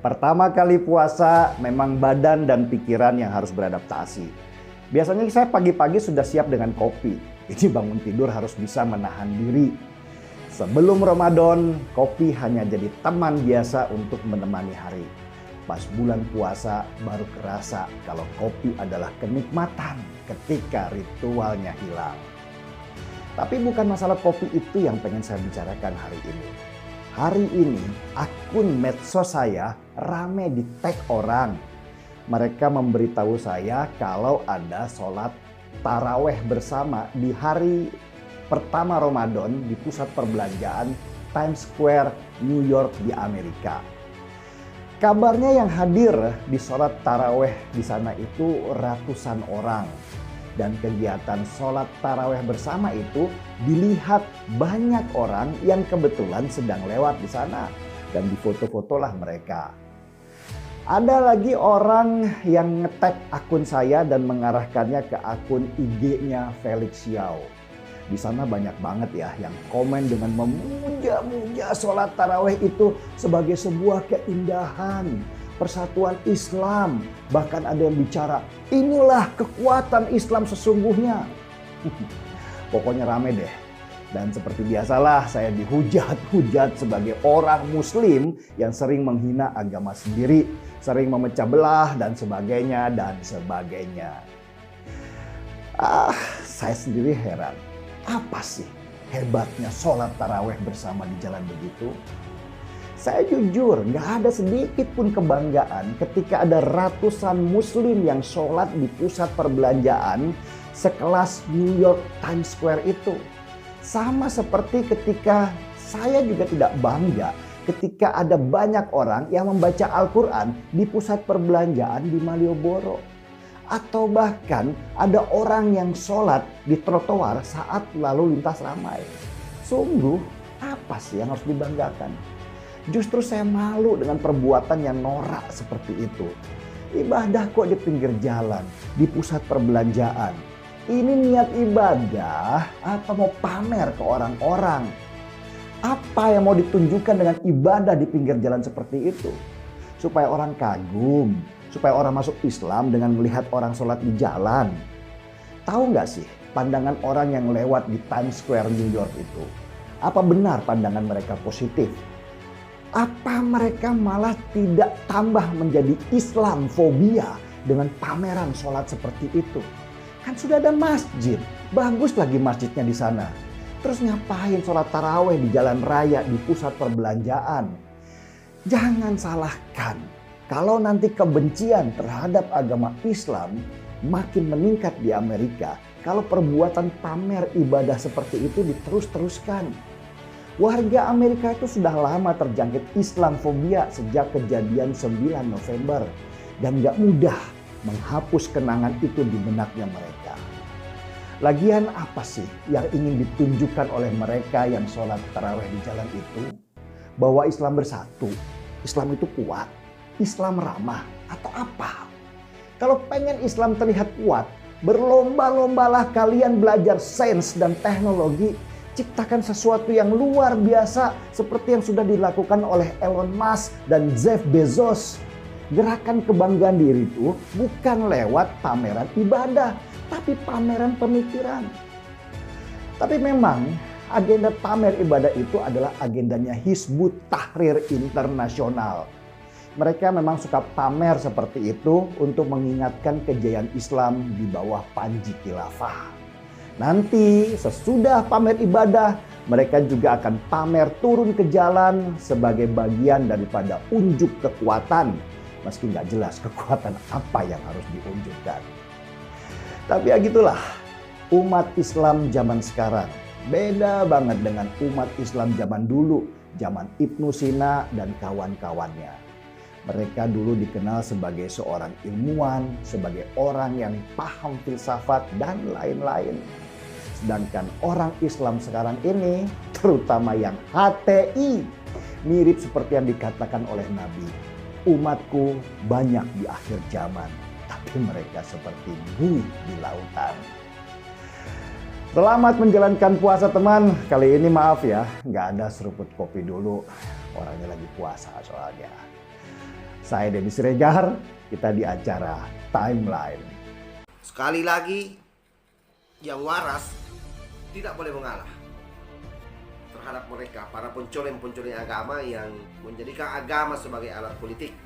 Pertama kali puasa, memang badan dan pikiran yang harus beradaptasi. Biasanya saya pagi-pagi sudah siap dengan kopi. Ini bangun tidur harus bisa menahan diri. Sebelum Ramadan, kopi hanya jadi teman biasa untuk menemani hari. Pas bulan puasa baru kerasa kalau kopi adalah kenikmatan ketika ritualnya hilang. Tapi bukan masalah kopi itu yang pengen saya bicarakan hari ini. Hari ini akun medsos saya rame di tag orang. Mereka memberitahu saya kalau ada sholat taraweh bersama di hari pertama Ramadan di pusat perbelanjaan Times Square, New York di Amerika. Kabarnya yang hadir di sholat taraweh di sana itu ratusan orang. Dan kegiatan sholat taraweh bersama itu dilihat banyak orang yang kebetulan sedang lewat di sana. Dan difoto-fotolah mereka. Ada lagi orang yang nge-tag akun saya dan mengarahkannya ke akun IG-nya Felix Xiao. Di sana banyak banget ya yang komen dengan memuja-muja sholat taraweh itu sebagai sebuah keindahan. Persatuan Islam, bahkan ada yang bicara inilah kekuatan Islam sesungguhnya. Pokoknya rame deh. Dan seperti biasalah saya dihujat-hujat sebagai orang muslim yang sering menghina agama sendiri, sering memecah belah dan sebagainya dan sebagainya. Saya sendiri heran, apa sih hebatnya sholat taraweh bersama di jalan begitu? Saya jujur gak ada sedikit pun kebanggaan ketika ada ratusan muslim yang sholat di pusat perbelanjaan sekelas New York Times Square itu. Sama seperti ketika saya juga tidak bangga ketika ada banyak orang yang membaca Al-Quran di pusat perbelanjaan di Malioboro. Atau bahkan ada orang yang sholat di trotoar saat lalu lintas ramai. Sungguh apa sih yang harus dibanggakan? Justru saya malu dengan perbuatan yang norak seperti itu. Ibadah kok di pinggir jalan, di pusat perbelanjaan. Ini niat ibadah atau mau pamer ke orang-orang? Apa yang mau ditunjukkan dengan ibadah di pinggir jalan seperti itu? Supaya orang kagum, supaya orang masuk Islam dengan melihat orang sholat di jalan. Tahu nggak sih pandangan orang yang lewat di Times Square New York itu? Apa benar pandangan mereka positif? Apa mereka malah tidak tambah menjadi Islamfobia dengan pameran sholat seperti itu? Kan sudah ada masjid, bagus lagi masjidnya di sana. Terus ngapain sholat taraweh di jalan raya di pusat perbelanjaan? Jangan salahkan, kalau nanti kebencian terhadap agama Islam makin meningkat di Amerika, kalau perbuatan pamer ibadah seperti itu diterus-teruskan. Warga Amerika itu sudah lama terjangkit Islamfobia sejak kejadian 9 November. Dan gak mudah menghapus kenangan itu di benaknya mereka. Lagian apa sih yang ingin ditunjukkan oleh mereka yang sholat taraweh di jalan itu? Bahwa Islam bersatu, Islam itu kuat, Islam ramah, atau apa? Kalau pengen Islam terlihat kuat, berlomba-lombalah kalian belajar sains dan teknologi. Ciptakan sesuatu yang luar biasa seperti yang sudah dilakukan oleh Elon Musk dan Jeff Bezos. Gerakan kebanggaan diri itu bukan lewat pameran ibadah, tapi pameran pemikiran. Tapi memang agenda pamer ibadah itu adalah agendanya Hizbut Tahrir Internasional. Mereka memang suka pamer seperti itu untuk mengingatkan kejayaan Islam di bawah panji khilafah. Nanti sesudah pamer ibadah, mereka juga akan pamer turun ke jalan sebagai bagian daripada unjuk kekuatan. Meski nggak jelas kekuatan apa yang harus diunjukkan. Tapi ya gitulah, umat Islam zaman sekarang beda banget dengan umat Islam zaman dulu, zaman Ibnu Sina dan kawan-kawannya. Mereka dulu dikenal sebagai seorang ilmuwan, sebagai orang yang paham filsafat dan lain-lain. Sedangkan orang Islam sekarang ini, terutama yang HTI, mirip seperti yang dikatakan oleh Nabi. Umatku banyak di akhir zaman, tapi mereka seperti buih di lautan. Selamat menjalankan puasa teman. Kali ini maaf ya, nggak ada seruput kopi dulu. Orangnya lagi puasa soalnya. Saya Denny Siregar, kita di acara Timeline. Sekali lagi, yang waras tidak boleh mengalah terhadap mereka, para pencoreng-pencoreng agama yang menjadikan agama sebagai alat politik.